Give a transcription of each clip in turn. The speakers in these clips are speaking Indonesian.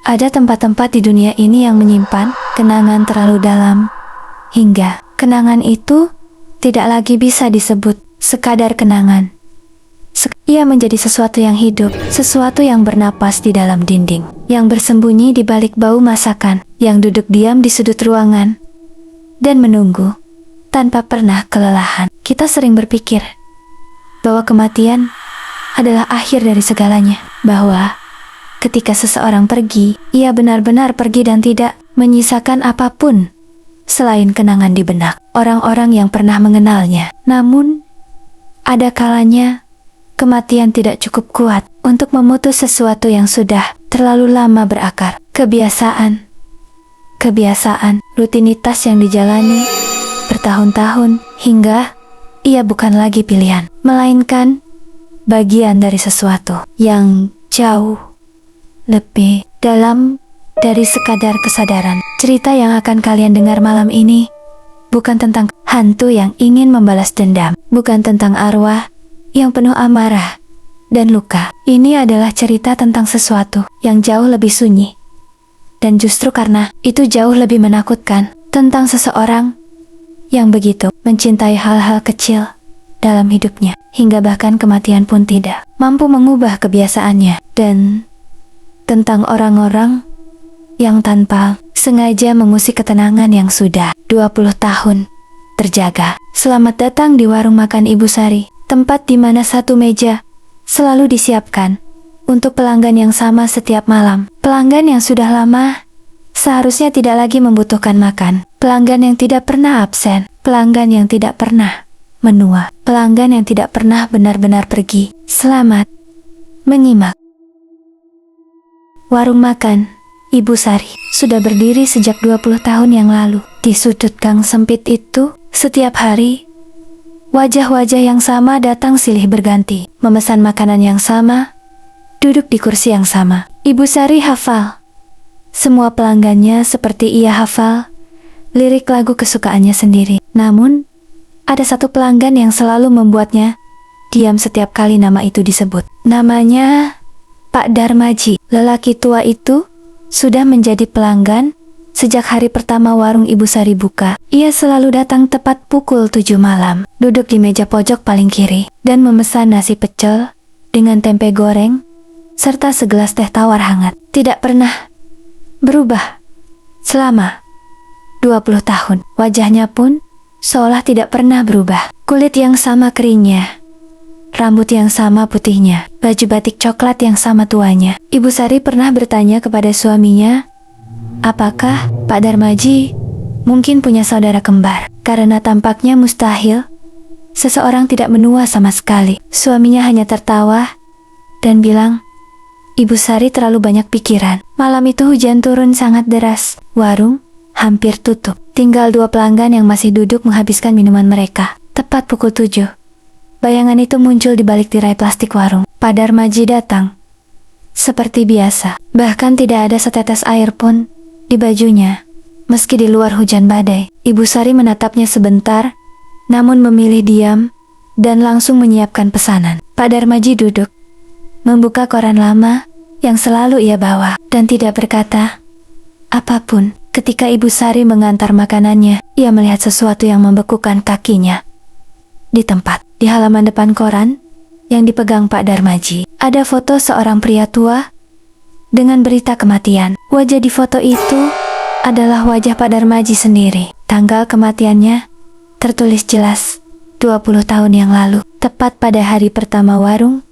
Ada tempat-tempat di dunia ini yang menyimpan kenangan terlalu dalam, hingga kenangan itu tidak lagi bisa disebut sekadar kenangan. Ia menjadi sesuatu yang hidup, sesuatu yang bernapas di dalam dinding, yang bersembunyi di balik bau masakan, yang duduk diam di sudut ruangan, dan menunggu tanpa pernah kelelahan. Kita sering berpikir bahwa kematian adalah akhir dari segalanya, bahwa ketika seseorang pergi, ia benar-benar pergi dan tidak menyisakan apapun selain kenangan di benak orang-orang yang pernah mengenalnya. Namun, ada kalanya kematian tidak cukup kuat untuk memutus sesuatu yang sudah terlalu lama berakar. Kebiasaan, rutinitas yang dijalani bertahun-tahun hingga ia bukan lagi pilihan, melainkan bagian dari sesuatu yang jauh lebih dalam dari sekadar kesadaran. Cerita yang akan kalian dengar malam ini bukan tentang hantu yang ingin membalas dendam, bukan tentang arwah yang penuh amarah dan luka. Ini adalah cerita tentang sesuatu yang jauh lebih sunyi, dan justru karena itu jauh lebih menakutkan, tentang seseorang yang begitu mencintai hal-hal kecil dalam hidupnya, hingga bahkan kematian pun tidak mampu mengubah kebiasaannya, dan tentang orang-orang yang tanpa sengaja mengusik ketenangan yang sudah 20 tahun terjaga. Selamat datang di warung makan Ibu Sari, tempat di mana satu meja selalu disiapkan untuk pelanggan yang sama setiap malam. Pelanggan yang sudah lama seharusnya tidak lagi membutuhkan makan. Pelanggan yang tidak pernah absen. Pelanggan yang tidak pernah menua. Pelanggan yang tidak pernah benar-benar pergi. Selamat menyimak. Warung makan Ibu Sari sudah berdiri sejak 20 tahun yang lalu. Di sudut gang sempit itu, setiap hari wajah-wajah yang sama datang silih berganti, memesan makanan yang sama, duduk di kursi yang sama. Ibu Sari hafal semua pelanggannya seperti ia hafal lirik lagu kesukaannya sendiri. Namun, ada satu pelanggan yang selalu membuatnya diam setiap kali nama itu disebut. Namanya Pak Darmaji. Lelaki tua itu sudah menjadi pelanggan sejak hari pertama warung Ibu Sari buka. Ia selalu datang tepat pukul 7 malam, duduk di meja pojok paling kiri, dan memesan nasi pecel dengan tempe goreng, serta segelas teh tawar hangat. Tidak pernah berubah selama 20 tahun. Wajahnya pun seolah tidak pernah berubah. Kulit yang sama keringnya, rambut yang sama putihnya, baju batik coklat yang sama tuanya. Ibu Sari pernah bertanya kepada suaminya, apakah Pak Darmaji mungkin punya saudara kembar? Karena tampaknya mustahil seseorang tidak menua sama sekali. Suaminya hanya tertawa dan bilang, Ibu Sari terlalu banyak pikiran. Malam itu hujan turun sangat deras. Warung hampir tutup. Tinggal 2 pelanggan yang masih duduk menghabiskan minuman mereka. Tepat pukul 7. Bayangan itu muncul di balik tirai plastik warung. Pak Darmaji datang seperti biasa. Bahkan tidak ada setetes air pun di bajunya. Meski di luar hujan badai. Ibu Sari menatapnya sebentar, namun memilih diam dan langsung menyiapkan pesanan. Pak Darmaji duduk, membuka koran lama yang selalu ia bawa, dan tidak berkata apapun. Ketika Ibu Sari mengantar makanannya, ia melihat sesuatu yang membekukan kakinya. Di tempat, di halaman depan koran yang dipegang Pak Darmaji, ada foto seorang pria tua dengan berita kematian. Wajah di foto itu adalah wajah Pak Darmaji sendiri. Tanggal kematiannya tertulis jelas, 20 tahun yang lalu, tepat pada hari pertama warung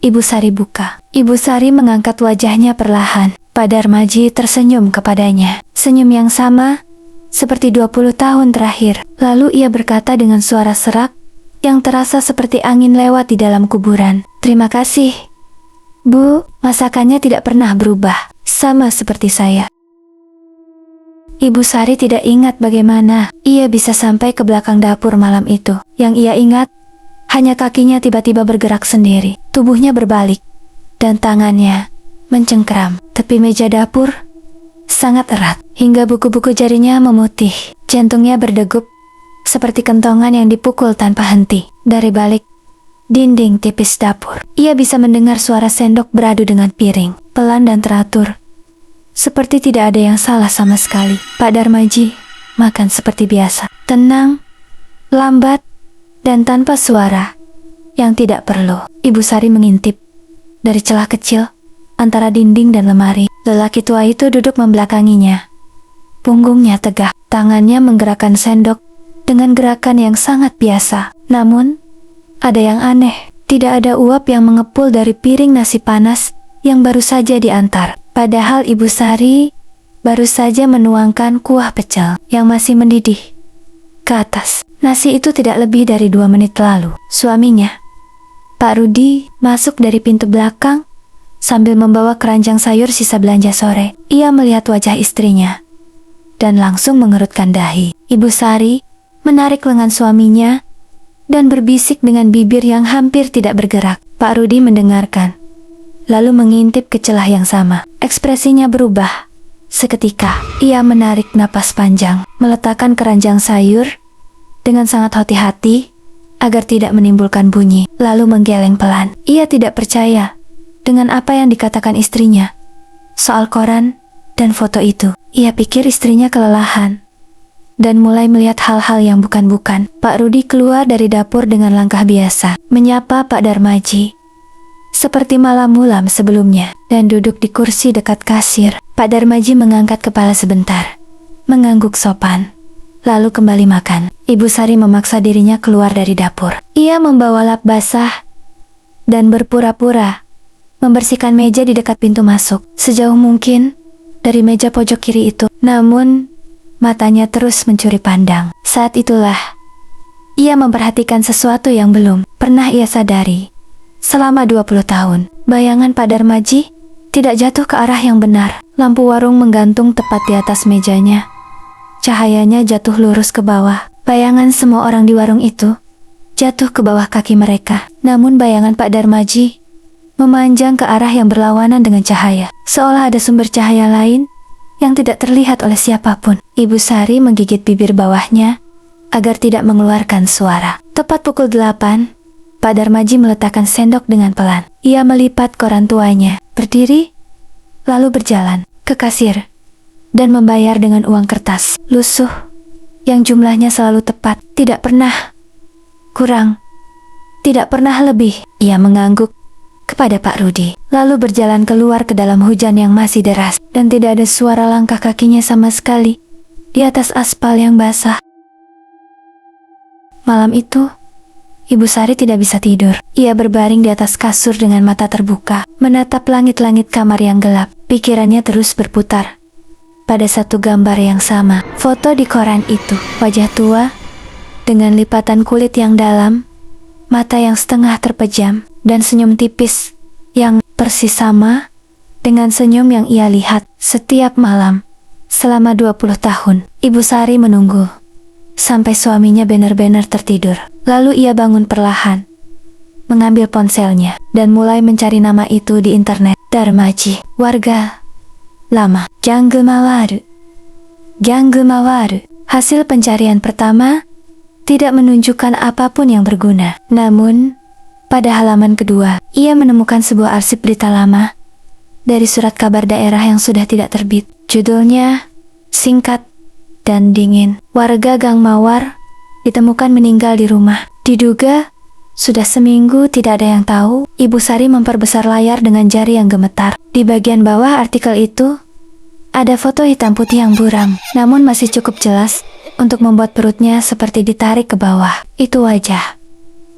Ibu Sari buka. Ibu Sari mengangkat wajahnya perlahan. Pak Darmaji tersenyum kepadanya. Senyum yang sama seperti 20 tahun terakhir. Lalu ia berkata dengan suara serak yang terasa seperti angin lewat di dalam kuburan. Terima kasih, Bu, masakannya tidak pernah berubah. Sama seperti saya. Ibu Sari tidak ingat bagaimana ia bisa sampai ke belakang dapur malam itu. Yang ia ingat hanya kakinya tiba-tiba bergerak sendiri, tubuhnya berbalik, dan tangannya mencengkeram tepi meja dapur sangat erat, hingga buku-buku jarinya memutih. Jantungnya berdegup seperti kentongan yang dipukul tanpa henti. Dari balik dinding tipis dapur, ia bisa mendengar suara sendok beradu dengan piring, pelan dan teratur, seperti tidak ada yang salah sama sekali. Pak Darmaji makan seperti biasa, tenang, lambat, dan tanpa suara yang tidak perlu. Ibu Sari mengintip dari celah kecil antara dinding dan lemari. Lelaki tua itu duduk membelakanginya. Punggungnya tegak, tangannya menggerakkan sendok dengan gerakan yang sangat biasa. Namun, ada yang aneh. Tidak ada uap yang mengepul dari piring nasi panas yang baru saja diantar. Padahal Ibu Sari baru saja menuangkan kuah pecel yang masih mendidih ke atas. Nasi itu tidak lebih dari 2 menit lalu. Suaminya, Pak Rudi, masuk dari pintu belakang sambil membawa keranjang sayur sisa belanja sore. Ia melihat wajah istrinya dan langsung mengerutkan dahi. Ibu Sari menarik lengan suaminya dan berbisik dengan bibir yang hampir tidak bergerak. Pak Rudi mendengarkan, lalu mengintip ke celah yang sama. Ekspresinya berubah. Seketika, ia menarik napas panjang, meletakkan keranjang sayur dengan sangat hati-hati agar tidak menimbulkan bunyi, lalu menggeleng pelan. Ia tidak percaya dengan apa yang dikatakan istrinya soal koran dan foto itu. Ia pikir istrinya kelelahan dan mulai melihat hal-hal yang bukan-bukan. Pak Rudi keluar dari dapur dengan langkah biasa, menyapa Pak Darmaji seperti malam mulam sebelumnya, dan duduk di kursi dekat kasir. Pak Darmaji mengangkat kepala sebentar, mengangguk sopan, lalu kembali makan. Ibu Sari memaksa dirinya keluar dari dapur. Ia membawa lap basah dan berpura-pura membersihkan meja di dekat pintu masuk, sejauh mungkin dari meja pojok kiri itu. Namun, matanya terus mencuri pandang. Saat itulah, ia memperhatikan sesuatu yang belum pernah ia sadari selama 20 tahun. Bayangan Pak Darmaji tidak jatuh ke arah yang benar. Lampu warung menggantung tepat di atas mejanya. Cahayanya jatuh lurus ke bawah. Bayangan semua orang di warung itu jatuh ke bawah kaki mereka. Namun bayangan Pak Darmaji memanjang ke arah yang berlawanan dengan cahaya, seolah ada sumber cahaya lain yang tidak terlihat oleh siapapun. Ibu Sari menggigit bibir bawahnya agar tidak mengeluarkan suara. Tepat pukul 8, Pak Darmaji meletakkan sendok dengan pelan. Ia melipat koran tuanya, berdiri, lalu berjalan ke kasir dan membayar dengan uang kertas lusuh yang jumlahnya selalu tepat, tidak pernah kurang, tidak pernah lebih. Ia mengangguk kepada Pak Rudi, lalu berjalan keluar ke dalam hujan yang masih deras, dan tidak ada suara langkah kakinya sama sekali di atas aspal yang basah. Malam itu, Ibu Sari tidak bisa tidur. Ia berbaring di atas kasur dengan mata terbuka, menatap langit-langit kamar yang gelap. Pikirannya terus berputar pada satu gambar yang sama. Foto di koran itu, wajah tua dengan lipatan kulit yang dalam, mata yang setengah terpejam, dan senyum tipis yang persis sama dengan senyum yang ia lihat setiap malam selama 20 tahun. Ibu Sari menunggu sampai suaminya benar-benar tertidur. Lalu ia bangun perlahan, mengambil ponselnya, dan mulai mencari nama itu di internet. Darmaji, warga lama, Ganggu Mawaru. Ganggu Mawaru. Hasil pencarian pertama tidak menunjukkan apapun yang berguna. Namun, pada halaman kedua, ia menemukan sebuah arsip berita lama dari surat kabar daerah yang sudah tidak terbit. Judulnya singkat dan dingin. Warga Gang Mawar ditemukan meninggal di rumah. Diduga sudah seminggu tidak ada yang tahu. Ibu Sari memperbesar layar dengan jari yang gemetar. Di bagian bawah artikel itu ada foto hitam putih yang buram, namun masih cukup jelas untuk membuat perutnya seperti ditarik ke bawah. Itu wajah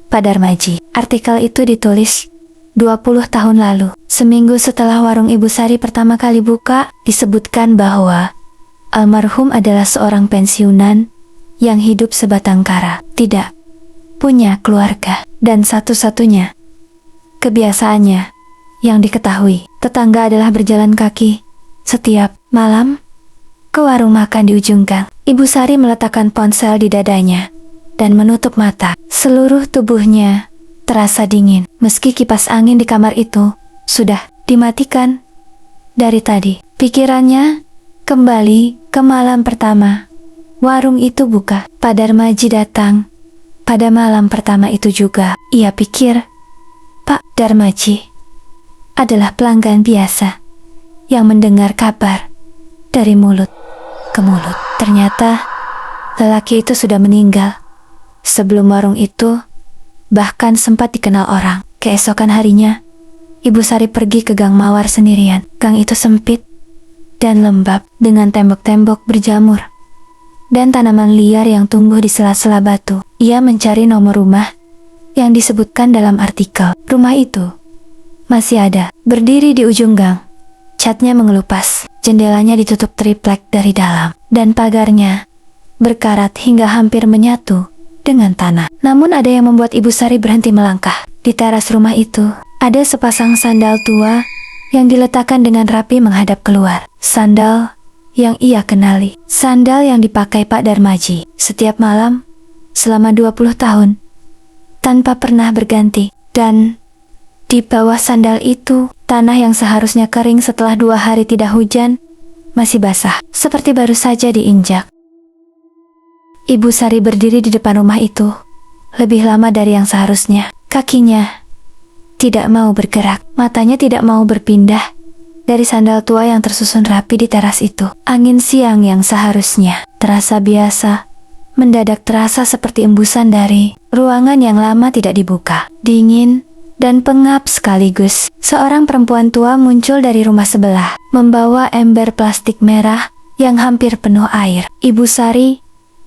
Pak Darmaji. Artikel itu ditulis 20 tahun lalu. Seminggu setelah warung Ibu Sari pertama kali buka, disebutkan bahwa almarhum adalah seorang pensiunan yang hidup sebatang kara, tidak punya keluarga, dan satu-satunya kebiasaannya yang diketahui tetangga adalah berjalan kaki setiap malam ke warung makan di ujung gang. Ibu Sari meletakkan ponsel di dadanya dan menutup mata. Seluruh tubuhnya terasa dingin, meski kipas angin di kamar itu sudah dimatikan dari tadi. Pikirannya kembali ke malam pertama warung itu buka. Pak Darmaji datang pada malam pertama itu juga. Ia pikir Pak Darmaji adalah pelanggan biasa yang mendengar kabar dari mulut ke mulut. Ternyata lelaki itu sudah meninggal sebelum warung itu bahkan sempat dikenal orang. Keesokan harinya, Ibu Sari pergi ke Gang Mawar sendirian. Gang itu sempit dan lembab dengan tembok-tembok berjamur dan tanaman liar yang tumbuh di sela-sela batu. Ia mencari nomor rumah yang disebutkan dalam artikel. Rumah itu masih ada, berdiri di ujung gang. Catnya mengelupas, jendelanya ditutup triplek dari dalam, dan pagarnya berkarat hingga hampir menyatu dengan tanah. Namun ada yang membuat Ibu Sari berhenti melangkah. Di teras rumah itu, ada sepasang sandal tua yang diletakkan dengan rapi menghadap keluar. Sandal yang ia kenali, sandal yang dipakai Pak Darmaji setiap malam selama 20 tahun, tanpa pernah berganti. Dan di bawah sandal itu, tanah yang seharusnya kering setelah 2 hari tidak hujan, masih basah, seperti baru saja diinjak. Ibu Sari berdiri di depan rumah itu, lebih lama dari yang seharusnya. Kakinya tidak mau bergerak, matanya tidak mau berpindah dari sandal tua yang tersusun rapi di teras itu. Angin siang yang seharusnya terasa biasa, mendadak terasa seperti embusan dari ruangan yang lama tidak dibuka. Dingin dan pengap sekaligus. Seorang perempuan tua muncul dari rumah sebelah, membawa ember plastik merah yang hampir penuh air. Ibu Sari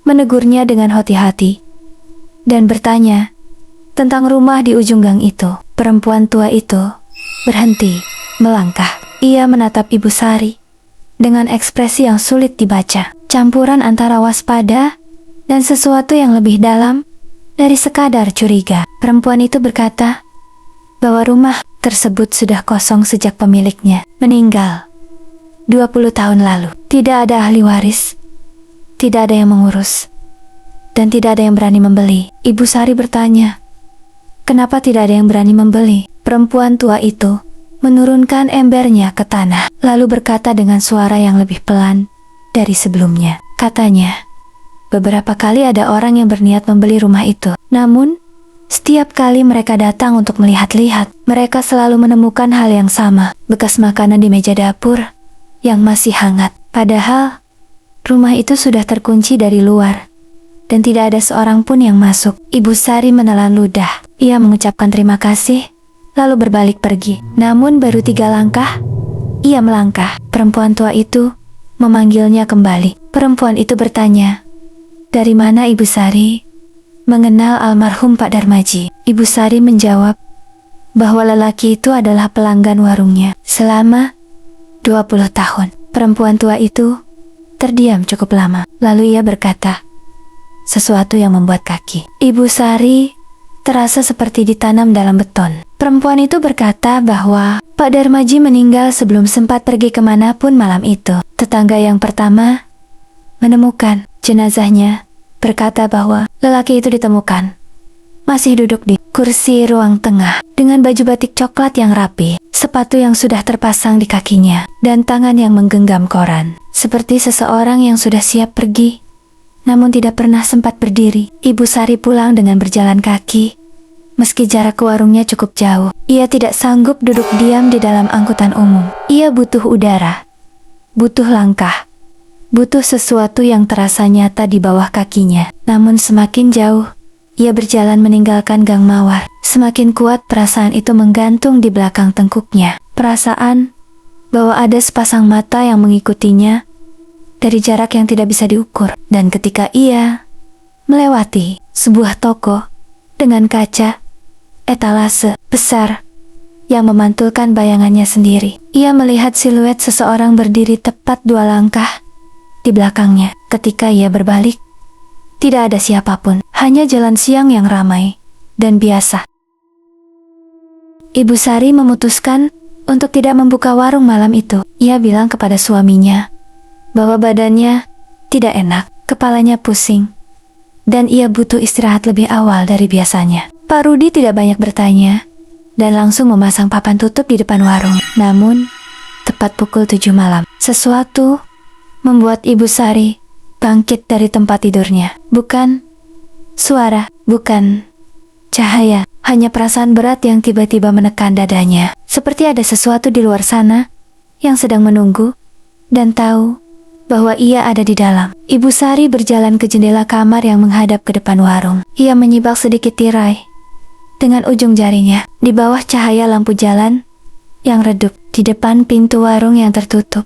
menegurnya dengan hati-hati dan bertanya tentang rumah di ujung gang itu. Perempuan tua itu berhenti melangkah. Ia menatap Ibu Sari dengan ekspresi yang sulit dibaca, campuran antara waspada dan sesuatu yang lebih dalam dari sekadar curiga. Perempuan itu berkata bahwa rumah tersebut sudah kosong sejak pemiliknya meninggal 20 tahun lalu. Tidak ada ahli waris, tidak ada yang mengurus, dan tidak ada yang berani membeli. Ibu Sari bertanya, kenapa tidak ada yang berani membeli? Perempuan tua itu menurunkan embernya ke tanah, lalu berkata dengan suara yang lebih pelan dari sebelumnya. Katanya, beberapa kali ada orang yang berniat membeli rumah itu. Namun, setiap kali mereka datang untuk melihat-lihat, mereka selalu menemukan hal yang sama, bekas makanan di meja dapur yang masih hangat. Padahal, rumah itu sudah terkunci dari luar, dan tidak ada seorang pun yang masuk. Ibu Sari menelan ludah. Ia mengucapkan terima kasih, lalu berbalik pergi. Namun baru 3 langkah, ia melangkah. Perempuan tua itu memanggilnya kembali. Perempuan itu bertanya, dari mana Ibu Sari mengenal almarhum Pak Darmaji? Ibu Sari menjawab bahwa lelaki itu adalah pelanggan warungnya selama 20 tahun. Perempuan tua itu terdiam cukup lama, lalu ia berkata sesuatu yang membuat kaki Ibu Sari terasa seperti ditanam dalam beton. Perempuan itu berkata bahwa Pak Darmaji meninggal sebelum sempat pergi kemanapun malam itu. Tetangga yang pertama menemukan jenazahnya berkata bahwa lelaki itu ditemukan masih duduk di kursi ruang tengah dengan baju batik coklat yang rapi, sepatu yang sudah terpasang di kakinya, dan tangan yang menggenggam koran, seperti seseorang yang sudah siap pergi namun tidak pernah sempat berdiri. Ibu Sari pulang dengan berjalan kaki. Meski jarak ke warungnya cukup jauh, ia tidak sanggup duduk diam di dalam angkutan umum. Ia butuh udara, butuh langkah, butuh sesuatu yang terasa nyata di bawah kakinya. Namun semakin jauh ia berjalan meninggalkan Gang Mawar, semakin kuat perasaan itu menggantung di belakang tengkuknya. Perasaan bahwa ada sepasang mata yang mengikutinya dari jarak yang tidak bisa diukur. Dan ketika ia melewati sebuah toko dengan kaca etalase besar yang memantulkan bayangannya sendiri, ia melihat siluet seseorang berdiri tepat 2 langkah di belakangnya. Ketika ia berbalik, tidak ada siapapun, hanya jalan siang yang ramai dan biasa. Ibu Sari memutuskan untuk tidak membuka warung malam itu. Ia bilang kepada suaminya bahwa badannya tidak enak, kepalanya pusing, dan ia butuh istirahat lebih awal dari biasanya. Pak Rudi tidak banyak bertanya dan langsung memasang papan tutup di depan warung. Namun, tepat pukul 7 malam, sesuatu membuat Ibu Sari bangkit dari tempat tidurnya. Bukan suara, bukan cahaya, hanya perasaan berat yang tiba-tiba menekan dadanya. Seperti ada sesuatu di luar sana yang sedang menunggu dan tahu bahwa ia ada di dalam. Ibu Sari berjalan ke jendela kamar yang menghadap ke depan warung. Ia menyibak sedikit tirai dengan ujung jarinya di bawah cahaya lampu jalan yang redup. Di depan pintu warung yang tertutup,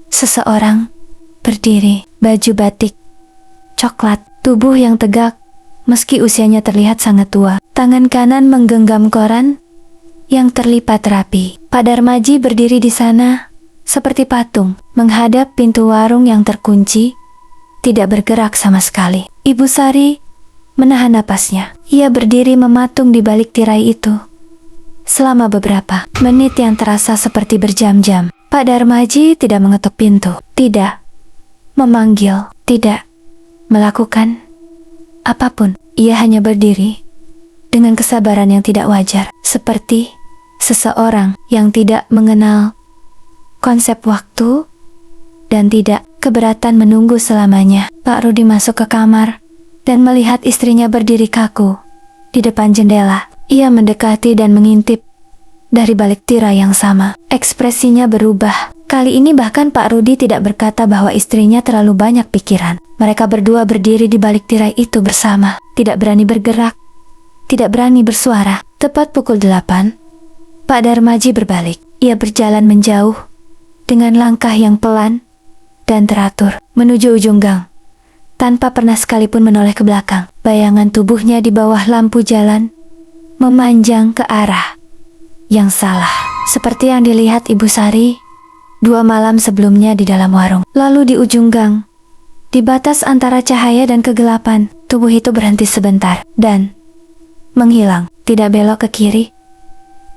seseorang berdiri, baju batik coklat, tubuh yang tegak meski usianya terlihat sangat tua. Tangan kanan menggenggam koran yang terlipat rapi. Pak Darmaji berdiri di sana seperti patung, menghadap pintu warung yang terkunci, tidak bergerak sama sekali. Ibu Sari menahan napasnya. Ia berdiri mematung di balik tirai itu selama beberapa menit yang terasa seperti berjam-jam. Pak Darmaji tidak mengetuk pintu, tidak memanggil, tidak melakukan apapun. Ia hanya berdiri dengan kesabaran yang tidak wajar, seperti seseorang yang tidak mengenal konsep waktu dan tidak keberatan menunggu selamanya. Pak Rudi masuk ke kamar dan melihat istrinya berdiri kaku di depan jendela. Ia mendekati dan mengintip dari balik tirai yang sama. Ekspresinya berubah. Kali ini bahkan Pak Rudi tidak berkata bahwa istrinya terlalu banyak pikiran. Mereka berdua berdiri di balik tirai itu bersama, tidak berani bergerak, tidak berani bersuara. Tepat pukul 8, Pak Darmaji berbalik. Ia berjalan menjauh dengan langkah yang pelan dan teratur menuju ujung gang, tanpa pernah sekalipun menoleh ke belakang. Bayangan tubuhnya di bawah lampu jalan memanjang ke arah yang salah, seperti yang dilihat Ibu Sari 2 malam sebelumnya di dalam warung. Lalu di ujung gang, di batas antara cahaya dan kegelapan, tubuh itu berhenti sebentar dan menghilang. Tidak belok ke kiri,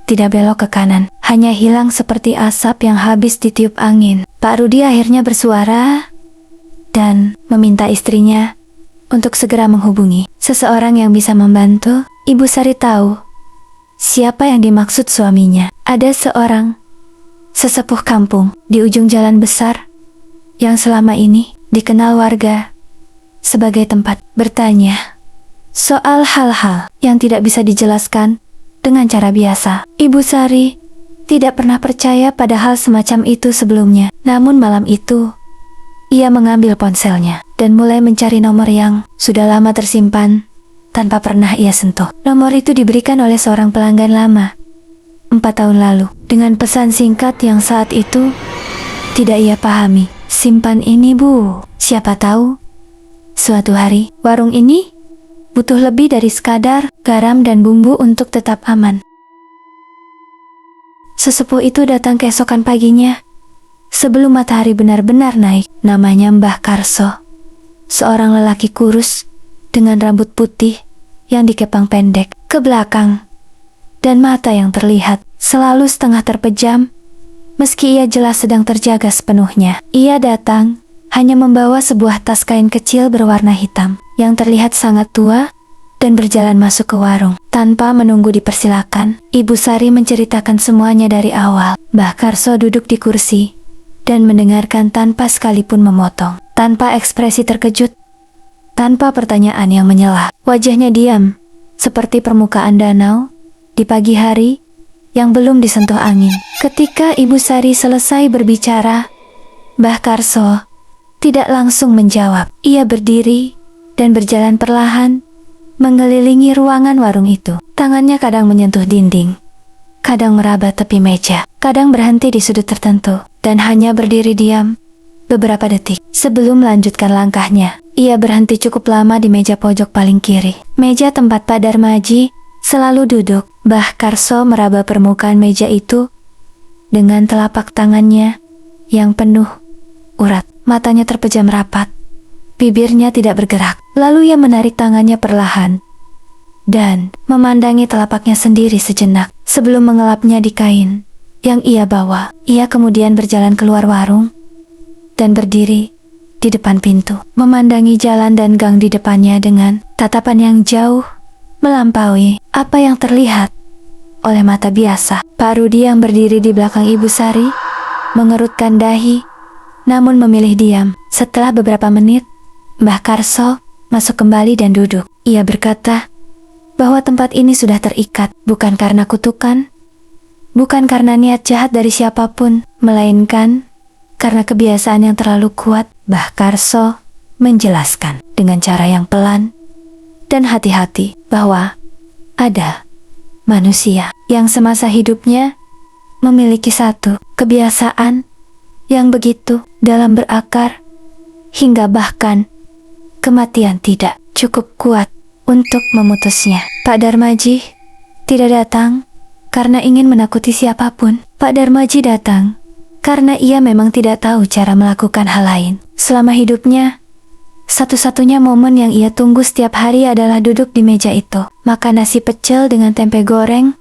tidak belok ke kanan, hanya hilang seperti asap yang habis ditiup angin. Pak Rudi akhirnya bersuara dan meminta istrinya untuk segera menghubungi seseorang yang bisa membantu. Ibu Sari tahu siapa yang dimaksud suaminya. Ada seorang sesepuh kampung di ujung jalan besar yang selama ini dikenal warga sebagai tempat bertanya soal hal-hal yang tidak bisa dijelaskan dengan cara biasa. Ibu Sari tidak pernah percaya pada hal semacam itu sebelumnya. Namun malam itu, ia mengambil ponselnya dan mulai mencari nomor yang sudah lama tersimpan tanpa pernah ia sentuh. Nomor itu diberikan oleh seorang pelanggan lama 4 tahun lalu dengan pesan singkat yang saat itu tidak ia pahami. Simpan ini Bu, siapa tahu suatu hari warung ini butuh lebih dari sekadar garam dan bumbu untuk tetap aman. Sesepuh itu datang keesokan paginya sebelum matahari benar-benar naik. Namanya Mbah Karso, seorang lelaki kurus dengan rambut putih yang dikepang pendek ke belakang dan mata yang terlihat selalu setengah terpejam meski ia jelas sedang terjaga sepenuhnya. Ia datang hanya membawa sebuah tas kain kecil berwarna hitam yang terlihat sangat tua dan berjalan masuk ke warung. Tanpa menunggu dipersilakan, Ibu Sari menceritakan semuanya dari awal. Mbah Karso duduk di kursi dan mendengarkan tanpa sekalipun memotong, tanpa ekspresi terkejut, tanpa pertanyaan yang menyela. Wajahnya diam, seperti permukaan danau di pagi hari yang belum disentuh angin. Ketika Ibu Sari selesai berbicara, Mbah Karso tidak langsung menjawab. Ia berdiri dan berjalan perlahan mengelilingi ruangan warung itu. Tangannya kadang menyentuh dinding, kadang meraba tepi meja, kadang berhenti di sudut tertentu, dan hanya berdiri diam beberapa detik sebelum melanjutkan langkahnya. Ia berhenti cukup lama di meja pojok paling kiri, meja tempat Pak Darmaji selalu duduk. Mbah Karso meraba permukaan meja itu dengan telapak tangannya yang penuh urat. Matanya terpejam rapat, bibirnya tidak bergerak. Lalu ia menarik tangannya perlahan dan memandangi telapaknya sendiri sejenak sebelum mengelapnya di kain yang ia bawa. Ia kemudian berjalan keluar warung dan berdiri di depan pintu, memandangi jalan dan gang di depannya dengan tatapan yang jauh melampaui apa yang terlihat oleh mata biasa. Pak Rudi yang berdiri di belakang Ibu Sari mengerutkan dahi namun memilih diam. Setelah beberapa menit, Mbah Karso masuk kembali dan duduk. Ia berkata bahwa tempat ini sudah terikat, bukan karena kutukan, Bukan karena niat jahat dari siapapun, melainkan karena kebiasaan yang terlalu kuat. Mbah Karso menjelaskan dengan cara yang pelan dan hati-hati bahwa ada manusia yang semasa hidupnya memiliki satu kebiasaan yang begitu dalam berakar hingga bahkan kematian tidak cukup kuat untuk memutusnya. Pak Darmaji tidak datang karena ingin menakuti siapapun. Pak Darmaji datang karena ia memang tidak tahu cara melakukan hal lain. Selama hidupnya, satu-satunya momen yang ia tunggu setiap hari adalah duduk di meja itu, makan nasi pecel dengan tempe goreng,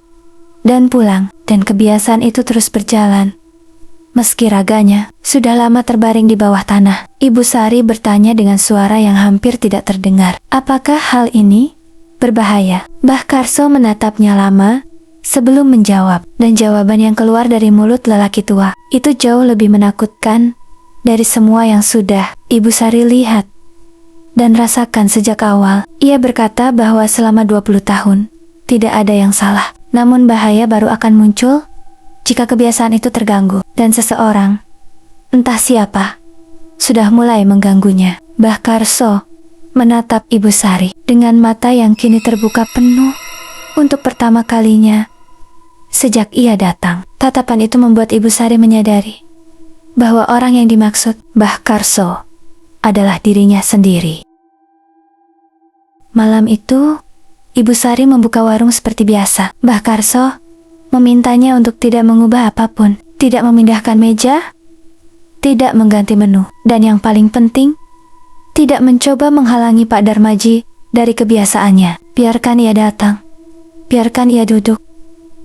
dan pulang. Dan kebiasaan itu terus berjalan. Meski raganya sudah lama terbaring di bawah tanah, Ibu Sari bertanya dengan suara yang hampir tidak terdengar, "Apakah hal ini berbahaya?" Mbah Karso menatapnya lama sebelum menjawab, dan jawaban yang keluar dari mulut lelaki tua itu jauh lebih menakutkan dari semua yang sudah Ibu Sari lihat dan rasakan sejak awal. Ia berkata bahwa selama 20 tahun tidak ada yang salah, namun bahaya baru akan muncul jika kebiasaan itu terganggu dan seseorang, entah siapa, sudah mulai mengganggunya. Mbah Karso menatap Ibu Sari dengan mata yang kini terbuka penuh untuk pertama kalinya sejak ia datang. Tatapan itu membuat Ibu Sari menyadari bahwa orang yang dimaksud Mbah Karso adalah dirinya sendiri. Malam itu, Ibu Sari membuka warung seperti biasa. Mbah Karso memintanya untuk tidak mengubah apapun, tidak memindahkan meja, tidak mengganti menu, dan yang paling penting, tidak mencoba menghalangi Pak Darmaji dari kebiasaannya. Biarkan ia datang, biarkan ia duduk,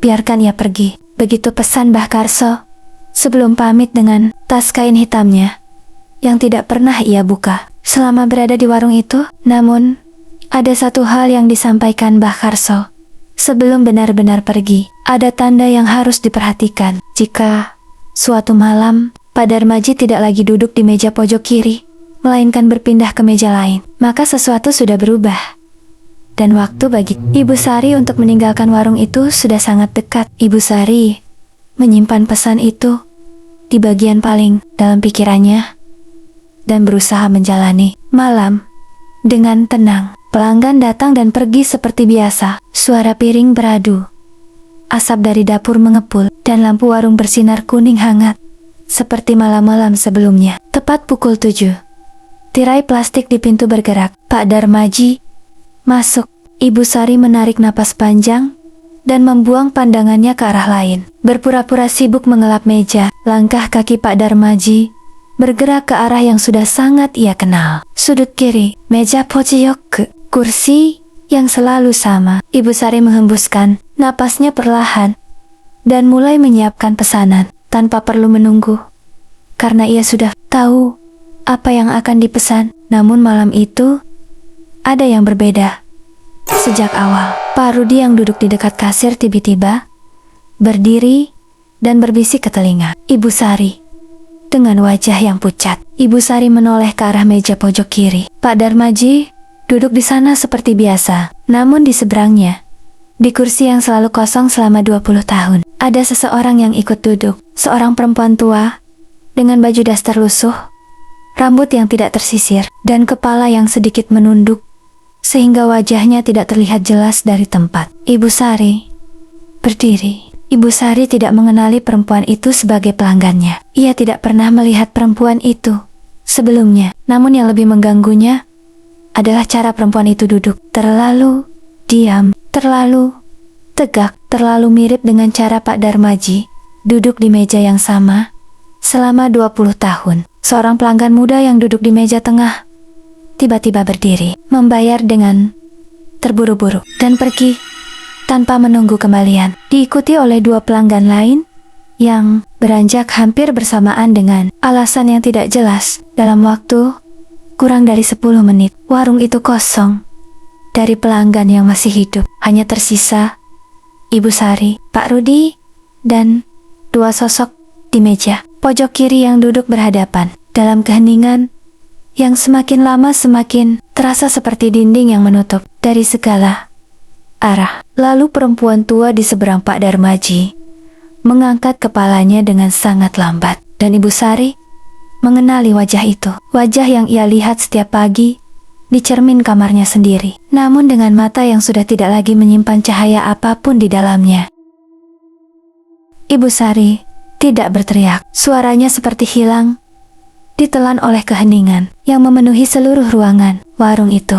biarkan ia pergi. Begitu pesan Mbah Karso sebelum pamit dengan tas kain hitamnya yang tidak pernah ia buka selama berada di warung itu. Namun, ada satu hal yang disampaikan Mbah Karso sebelum benar-benar pergi. Ada tanda yang harus diperhatikan. Jika suatu malam Pak Darmaji tidak lagi duduk di meja pojok kiri, melainkan berpindah ke meja lain, maka sesuatu sudah berubah. Dan waktu bagi Ibu Sari untuk meninggalkan warung itu sudah sangat dekat. Ibu Sari menyimpan pesan itu di bagian paling dalam pikirannya dan berusaha menjalani malam dengan tenang. Pelanggan datang dan pergi seperti biasa. Suara piring beradu, asap dari dapur mengepul, dan lampu warung bersinar kuning hangat seperti malam-malam sebelumnya. Tepat pukul 7, tirai plastik di pintu bergerak. Pak Darmaji masuk. Ibu Sari menarik napas panjang dan membuang pandangannya ke arah lain. Berpura-pura sibuk mengelap meja. Langkah kaki Pak Darmaji bergerak ke arah yang sudah sangat ia kenal. Sudut kiri, meja pojok, kursi yang selalu sama. Ibu Sari menghembuskan napasnya perlahan dan mulai menyiapkan pesanan tanpa perlu menunggu, karena ia sudah tahu apa yang akan dipesan. Namun malam itu ada yang berbeda. Sejak awal, Pak Rudi yang duduk di dekat kasir tiba-tiba berdiri dan berbisik ke telinga Ibu Sari dengan wajah yang pucat. Ibu Sari menoleh ke arah meja pojok kiri. Pak Darmaji duduk di sana seperti biasa, namun di seberangnya, di kursi yang selalu kosong selama 20 tahun, ada seseorang yang ikut duduk. Seorang perempuan tua dengan baju daster lusuh, rambut yang tidak tersisir, dan kepala yang sedikit menunduk sehingga wajahnya tidak terlihat jelas dari tempat. Ibu Sari berdiri. Ibu Sari tidak mengenali perempuan itu sebagai pelanggannya. Ia tidak pernah melihat perempuan itu sebelumnya. Namun yang lebih mengganggunya adalah cara perempuan itu duduk. Terlalu diam, terlalu tegak, terlalu mirip dengan cara Pak Darmaji duduk di meja yang sama selama 20 tahun. Seorang pelanggan muda yang duduk di meja tengah tiba-tiba berdiri, membayar dengan terburu-buru, dan pergi tanpa menunggu kembalian. Diikuti oleh 2 pelanggan lain yang beranjak hampir bersamaan dengan alasan yang tidak jelas. Dalam waktu kurang dari 10 menit, warung itu kosong. Dari pelanggan yang masih hidup, hanya tersisa Ibu Sari, Pak Rudi, dan 2 sosok di meja pojok kiri yang duduk berhadapan dalam keheningan yang semakin lama semakin terasa seperti dinding yang menutup dari segala arah. Lalu perempuan tua di seberang Pak Darmaji mengangkat kepalanya dengan sangat lambat. Dan Ibu Sari mengenali wajah itu. Wajah yang ia lihat setiap pagi di cermin kamarnya sendiri. Namun dengan mata yang sudah tidak lagi menyimpan cahaya apapun di dalamnya. Ibu Sari tidak berteriak. Suaranya seperti hilang, ditelan oleh keheningan yang memenuhi seluruh ruangan warung itu.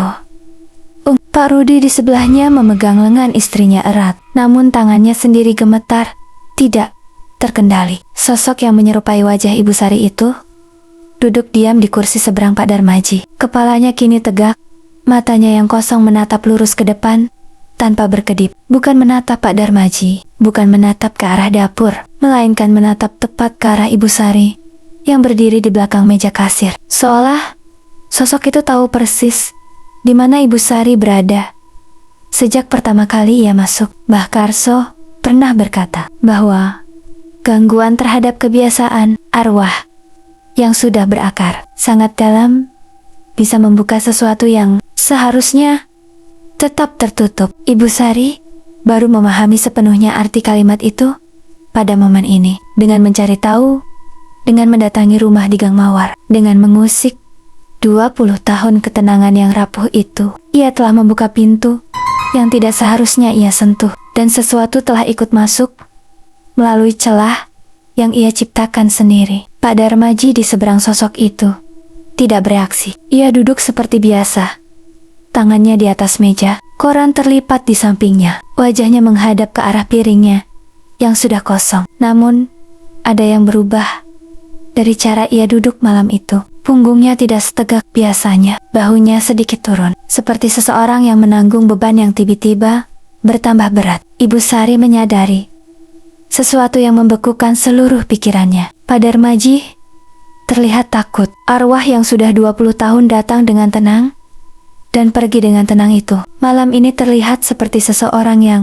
Pak Rudi di sebelahnya memegang lengan istrinya erat, namun tangannya sendiri gemetar, tidak terkendali. Sosok yang menyerupai wajah Ibu Sari itu duduk diam di kursi seberang Pak Darmaji. Kepalanya kini tegak, matanya yang kosong menatap lurus ke depan tanpa berkedip. Bukan menatap Pak Darmaji, bukan menatap ke arah dapur, melainkan menatap tepat ke arah Ibu Sari yang berdiri di belakang meja kasir. Seolah sosok itu tahu persis di mana Ibu Sari berada. Sejak pertama kali ia masuk, Mbah Karso pernah berkata bahwa gangguan terhadap kebiasaan arwah yang sudah berakar sangat dalam bisa membuka sesuatu yang seharusnya tetap tertutup. Ibu Sari baru memahami sepenuhnya arti kalimat itu pada momen ini. Dengan mencari tahu, dengan mendatangi rumah di Gang Mawar, dengan mengusik 20 tahun ketenangan yang rapuh itu, ia telah membuka pintu yang tidak seharusnya ia sentuh, dan sesuatu telah ikut masuk melalui celah yang ia ciptakan sendiri. Pak Darmaji di seberang sosok itu tidak bereaksi. Ia duduk seperti biasa, tangannya di atas meja, koran terlipat di sampingnya, wajahnya menghadap ke arah piringnya yang sudah kosong. Namun, ada yang berubah dari cara ia duduk malam itu. Punggungnya tidak setegak biasanya, bahunya sedikit turun, seperti seseorang yang menanggung beban yang tiba-tiba bertambah berat. Ibu Sari menyadari sesuatu yang membekukan seluruh pikirannya. Pak Darmaji terlihat takut. Arwah yang sudah 20 tahun datang dengan tenang dan pergi dengan tenang itu, malam ini terlihat seperti seseorang yang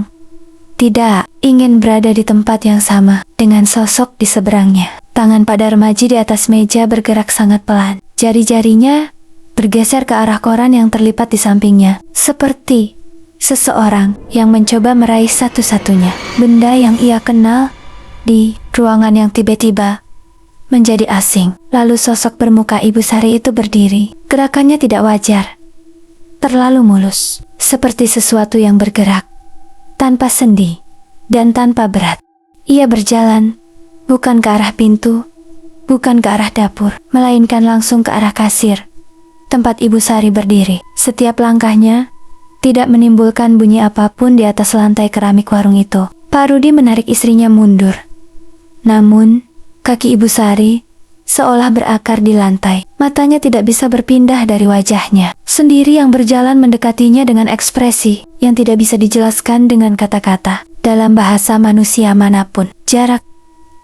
tidak ingin berada di tempat yang sama dengan sosok di seberangnya. Tangan Pak Darmaji di atas meja bergerak sangat pelan. Jari-jarinya bergeser ke arah koran yang terlipat di sampingnya, seperti seseorang yang mencoba meraih satu-satunya benda yang ia kenal di ruangan yang tiba-tiba menjadi asing. Lalu sosok bermuka Ibu Sari itu berdiri. Gerakannya tidak wajar, terlalu mulus, seperti sesuatu yang bergerak tanpa sendi dan tanpa berat. Ia berjalan bukan ke arah pintu, bukan ke arah dapur, melainkan langsung ke arah kasir, tempat Ibu Sari berdiri. Setiap langkahnya tidak menimbulkan bunyi apapun di atas lantai keramik warung itu. Pak Rudi menarik istrinya mundur. Namun, kaki Ibu Sari seolah berakar di lantai. Matanya tidak bisa berpindah dari wajahnya sendiri yang berjalan mendekatinya dengan ekspresi yang tidak bisa dijelaskan dengan kata-kata dalam bahasa manusia manapun. Jarak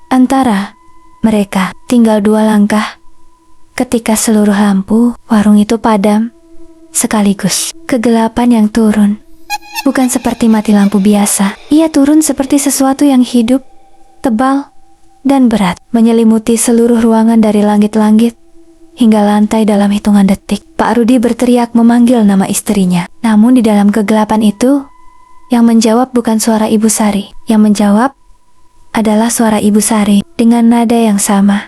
antara mereka tinggal 2 langkah ketika seluruh lampu warung itu padam sekaligus. Kegelapan yang turun bukan seperti mati lampu biasa. Ia turun seperti sesuatu yang hidup, tebal, dan berat, menyelimuti seluruh ruangan dari langit-langit hingga lantai dalam hitungan detik. Pak Rudi berteriak memanggil nama istrinya. Namun di dalam kegelapan itu, yang menjawab bukan suara Ibu Sari. Yang menjawab adalah suara Ibu Sari dengan nada yang sama,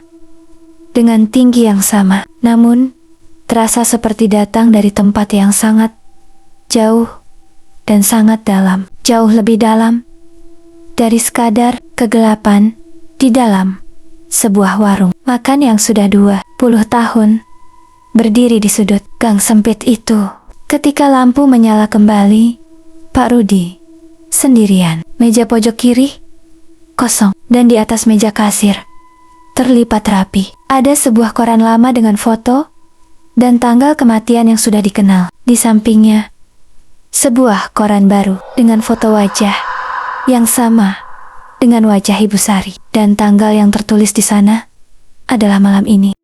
dengan tinggi yang sama, namun terasa seperti datang dari tempat yang sangat jauh dan sangat dalam, jauh lebih dalam dari sekadar kegelapan di dalam sebuah warung makan yang sudah 20 tahun berdiri di sudut gang sempit itu. Ketika lampu menyala kembali, Pak Rudi sendirian. Meja pojok kiri kosong, dan di atas meja kasir terlipat rapi ada sebuah koran lama dengan foto dan tanggal kematian yang sudah dikenal. Di sampingnya sebuah koran baru dengan foto wajah yang sama dengan wajah Ibu Sari, dan tanggal yang tertulis di sana adalah malam ini.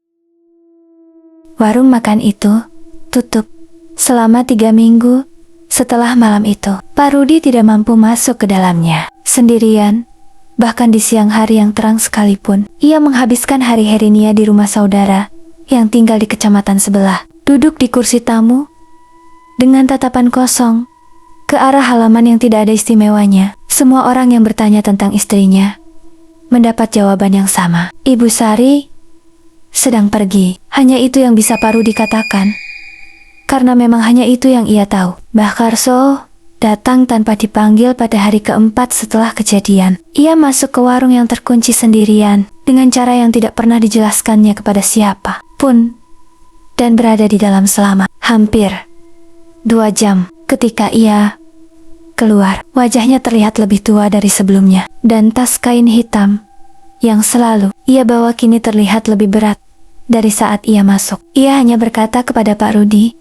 Warung makan itu tutup selama 3 minggu setelah malam itu. Pak Rudi tidak mampu masuk ke dalamnya sendirian. Bahkan di siang hari yang terang sekalipun, ia menghabiskan hari-harinya di rumah saudara yang tinggal di kecamatan sebelah. Duduk di kursi tamu dengan tatapan kosong ke arah halaman yang tidak ada istimewanya. Semua orang yang bertanya tentang istrinya mendapat jawaban yang sama. Ibu Sari sedang pergi. Hanya itu yang bisa Pak Rudi katakan. Karena memang hanya itu yang ia tahu. Mbah Karso datang tanpa dipanggil pada hari keempat setelah kejadian. Ia masuk ke warung yang terkunci sendirian dengan cara yang tidak pernah dijelaskannya kepada siapa pun dan berada di dalam selama hampir 2 jam. Ketika ia keluar, wajahnya terlihat lebih tua dari sebelumnya dan tas kain hitam yang selalu ia bawa kini terlihat lebih berat dari saat ia masuk. Ia hanya berkata kepada Pak Rudi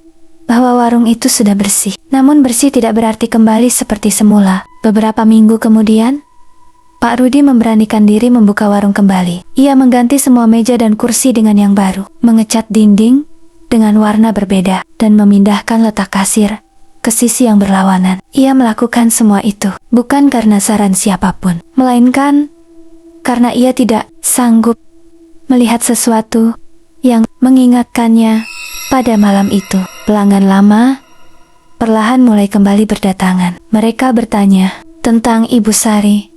bahwa warung itu sudah bersih. Namun bersih tidak berarti kembali seperti semula. Beberapa minggu kemudian, Pak Rudi memberanikan diri membuka warung kembali. Ia mengganti semua meja dan kursi dengan yang baru, mengecat dinding dengan warna berbeda, dan memindahkan letak kasir ke sisi yang berlawanan. Ia melakukan semua itu bukan karena saran siapapun, melainkan karena ia tidak sanggup melihat sesuatu yang mengingatkannya pada malam itu. Pelanggan lama perlahan mulai kembali berdatangan. Mereka bertanya tentang Ibu Sari,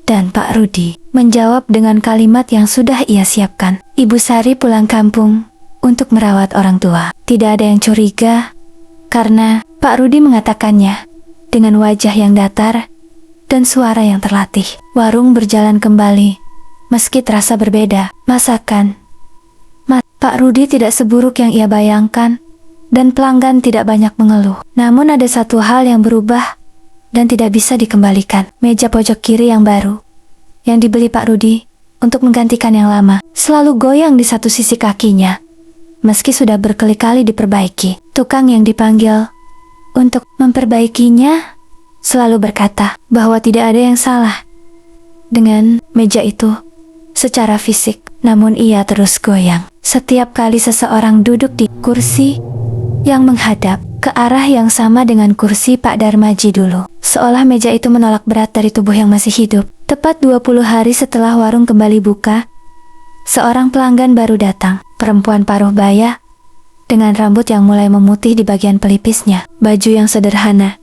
dan Pak Rudi menjawab dengan kalimat yang sudah ia siapkan. Ibu Sari pulang kampung untuk merawat orang tua. Tidak ada yang curiga karena Pak Rudi mengatakannya dengan wajah yang datar dan suara yang terlatih. Warung berjalan kembali meski terasa berbeda. Masakan Pak Rudi tidak seburuk yang ia bayangkan dan pelanggan tidak banyak mengeluh. Namun ada satu hal yang berubah dan tidak bisa dikembalikan. Meja pojok kiri yang baru yang dibeli Pak Rudi untuk menggantikan yang lama selalu goyang di satu sisi kakinya. Meski sudah berkali-kali diperbaiki, tukang yang dipanggil untuk memperbaikinya selalu berkata bahwa tidak ada yang salah dengan meja itu secara fisik. Namun ia terus goyang setiap kali seseorang duduk di kursi yang menghadap ke arah yang sama dengan kursi Pak Darmaji dulu. Seolah meja itu menolak berat dari tubuh yang masih hidup. Tepat 20 hari setelah warung kembali buka, seorang pelanggan baru datang. Perempuan paruh baya dengan rambut yang mulai memutih di bagian pelipisnya, baju yang sederhana,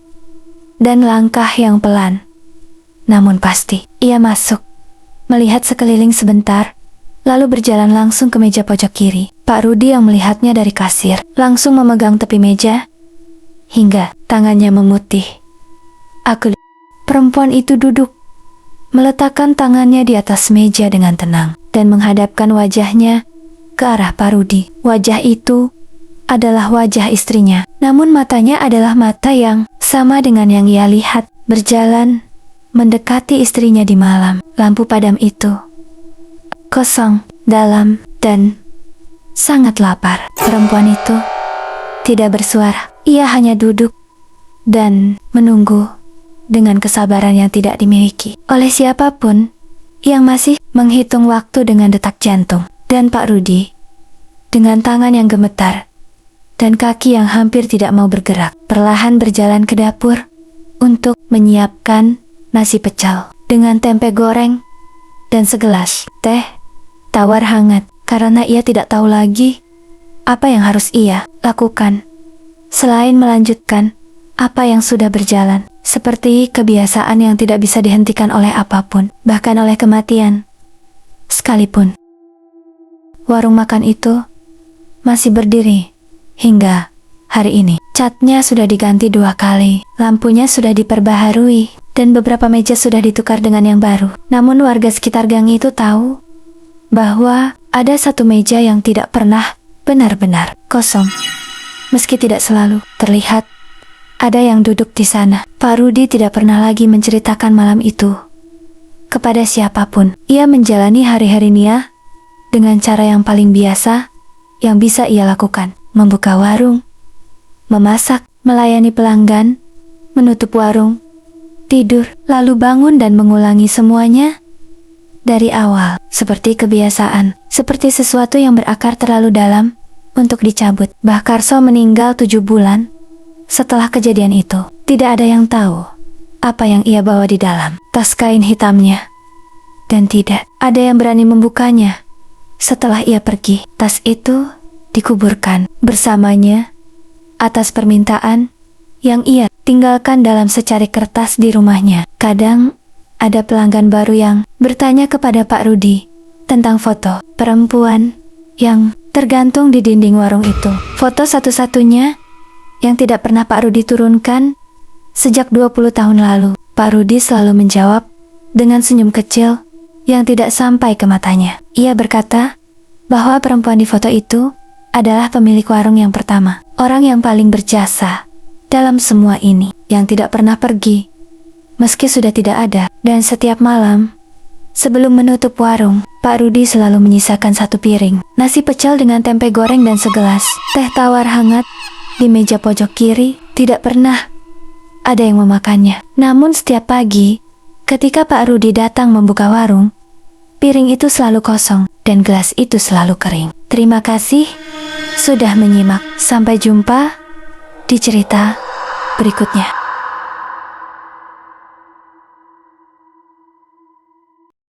dan langkah yang pelan namun pasti. Ia masuk, melihat sekeliling sebentar, lalu berjalan langsung ke meja pojok kiri. Pak Rudi yang melihatnya dari kasir langsung memegang tepi meja hingga tangannya memutih. Perempuan itu duduk, meletakkan tangannya di atas meja dengan tenang dan menghadapkan wajahnya ke arah Pak Rudi. Wajah itu adalah wajah istrinya, namun matanya adalah mata yang sama dengan yang ia lihat berjalan mendekati istrinya di malam. Lampu padam itu kosong, dalam, dan sangat lapar. Perempuan itu tidak bersuara. Ia hanya duduk dan menunggu dengan kesabaran yang tidak dimiliki oleh siapapun yang masih menghitung waktu dengan detak jantung. Dan Pak Rudi dengan tangan yang gemetar dan kaki yang hampir tidak mau bergerak, perlahan berjalan ke dapur untuk menyiapkan nasi pecel dengan tempe goreng dan segelas teh tawar hangat, karena ia tidak tahu lagi apa yang harus ia lakukan selain melanjutkan apa yang sudah berjalan, seperti kebiasaan yang tidak bisa dihentikan oleh apapun, bahkan oleh kematian sekalipun. Warung makan itu masih berdiri hingga hari ini. Catnya sudah diganti 2 kali, lampunya sudah diperbaharui, dan beberapa meja sudah ditukar dengan yang baru. Namun warga sekitar gang itu tahu bahwa ada satu meja yang tidak pernah benar-benar kosong. Meski tidak selalu terlihat ada yang duduk di sana. Pak Rudi tidak pernah lagi menceritakan malam itu kepada siapapun. Ia menjalani hari-harinya dengan cara yang paling biasa yang bisa ia lakukan. Membuka warung, memasak, melayani pelanggan, menutup warung, tidur, lalu bangun dan mengulangi semuanya dari awal, seperti kebiasaan, seperti sesuatu yang berakar terlalu dalam untuk dicabut. Mbah Karso meninggal 7 bulan setelah kejadian itu. Tidak ada yang tahu apa yang ia bawa di dalam tas kain hitamnya, dan tidak ada yang berani membukanya. Setelah ia pergi, tas itu dikuburkan bersamanya atas permintaan yang ia tinggalkan dalam secari kertas di rumahnya. Kadang ada pelanggan baru yang bertanya kepada Pak Rudi tentang foto perempuan yang tergantung di dinding warung itu. Foto satu-satunya yang tidak pernah Pak Rudi turunkan sejak 20 tahun lalu. Pak Rudi selalu menjawab dengan senyum kecil yang tidak sampai ke matanya. Ia berkata bahwa perempuan di foto itu adalah pemilik warung yang pertama, orang yang paling berjasa dalam semua ini, yang tidak pernah pergi meski sudah tidak ada. Dan setiap malam sebelum menutup warung, Pak Rudi selalu menyisakan satu piring nasi pecel dengan tempe goreng dan segelas teh tawar hangat di meja pojok kiri. Tidak pernah ada yang memakannya. Namun setiap pagi ketika Pak Rudi datang membuka warung, piring itu selalu kosong dan gelas itu selalu kering. Terima kasih sudah menyimak. Sampai jumpa di cerita berikutnya.